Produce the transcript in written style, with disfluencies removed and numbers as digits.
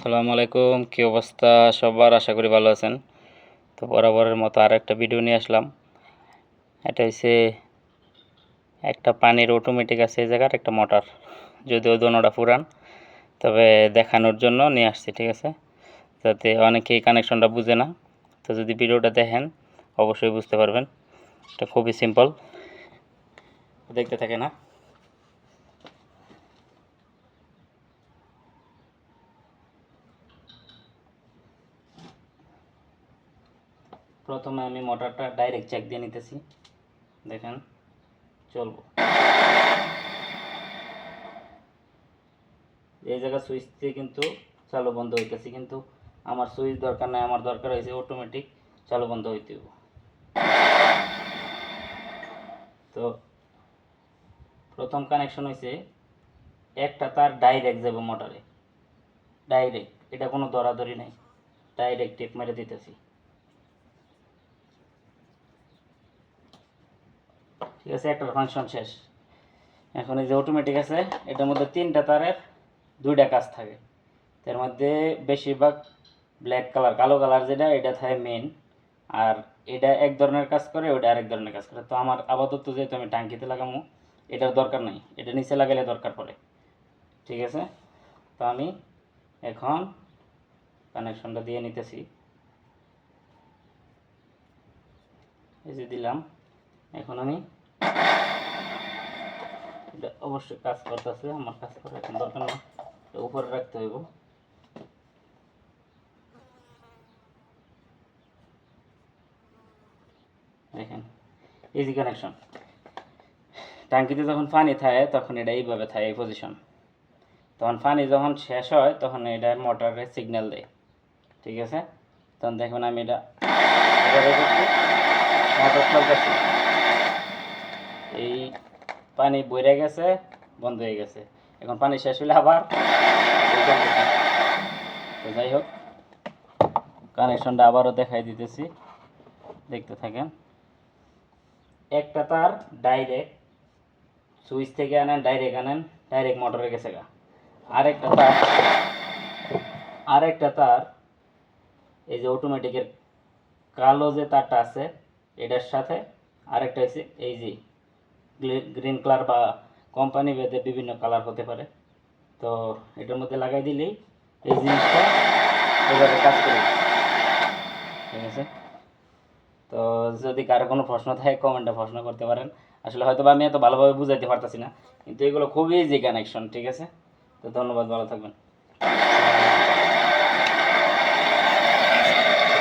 আসসালামু আলাইকুম, কি অবস্থা সবার? আশা করি ভালো আছেন। তো বরাবরের মতো আর একটা ভিডিও নিয়ে আসলাম। এটা হচ্ছে একটা পানির অটোমেটিক আছে এই জায়গার একটা মোটর, যদিও দোনোটা পুরান, তবে দেখানোর জন্য নিয়ে আসছি, ঠিক আছে? যাতে অনেকেই কানেকশনটা বুঝে না, তো যদি ভিডিওটা দেখেন অবশ্যই বুঝতে পারবেন। এটা খুবই সিম্পল, দেখতে থাকে না। প্রথমে আমি মোটরটা ডাইরেক্ট চেক দিয়ে নিতেছি, দেখেন চলবো। এই জায়গা সুইচ দিয়ে কিন্তু চালু বন্ধ হইতেছে, কিন্তু আমার সুইচ দরকার নাই, আমার দরকার হয়েছে অটোমেটিক চালু বন্ধ হইতে হবে। তো প্রথম কানেকশন হয়েছে একটা তার ডাইরেক্ট যাবে মোটরে, ডাইরেক্ট, এটা কোনো দরাদরি নাই, ডাইরেক্ট টেপ মেরে দিতেছি, ঠিক আছে? একটার ফাংশন শেষ। এখন এই যে অটোমেটিক আছে, এটার মধ্যে তিনটা তারের দুইটা কাজ থাকে। তার মধ্যে বেশিরভাগ ব্ল্যাক কালার, কালো কালার যেটা, এটা থাকে মেন, আর এটা এক ধরনের কাজ করে, ওটা আরেক ধরনের কাজ করে। তো আমার আপাতত যেহেতু আমি টাঙ্কিতে লাগামো, এটার দরকার নাই, এটা নিচে লাগালে দরকার পড়ে, ঠিক আছে? তো আমি এখন কানেকশনটা দিয়ে নিতেছি, এই যে দিলাম। এখন আমি এটা অবশ্যই কাজ করতেছে, আমার কাজ করার এখন দরকার না, উপরে রাখতে হইব। দেখেন ইজি কানেকশন। ট্যাঙ্কিতে যখন পানি থাকে তখন এটা এইভাবে থাকে, এই পজিশন। তখন পানি যখন শেষ হয় তখন এটা মোটরে সিগন্যাল দেয়, ঠিক আছে? তখন দেখবেন আমি এটা মোটর চলতেছে, এই পানি বইরে গেছে, বন্ধ হয়ে গেছে। এখন পানি শেষ হলে আবার তো যাই হোক, কানেকশনটা আবারও দেখাই দিতেছি, দেখতে থাকেন। একটা তার ডাইরেক্ট সুইচ থেকে আনেন, ডাইরেক্ট মোটরে গেছে গা। আরেকটা তার এই যে অটোমেটিকের কালো যে তারটা আছে এটার সাথে আরেকটা হচ্ছে এই যে গ্রিন কালার, বা কোম্পানি ভেদে বিভিন্ন কালার হতে পারে। তো এটার মধ্যে লাগাই দিলেই এই জিনিসটা এভাবে কাজ করে, ঠিক আছে? তো যদি কারো কোনো প্রশ্ন থাকে কমেন্টে প্রশ্ন করতে পারেন। আসলে হয়তো আমি এত ভালোভাবে বুঝাইতে পারতেছি না, কিন্তু এগুলো খুবই ইজি কানেকশন, ঠিক আছে? তো ধন্যবাদ, ভালো থাকবেন।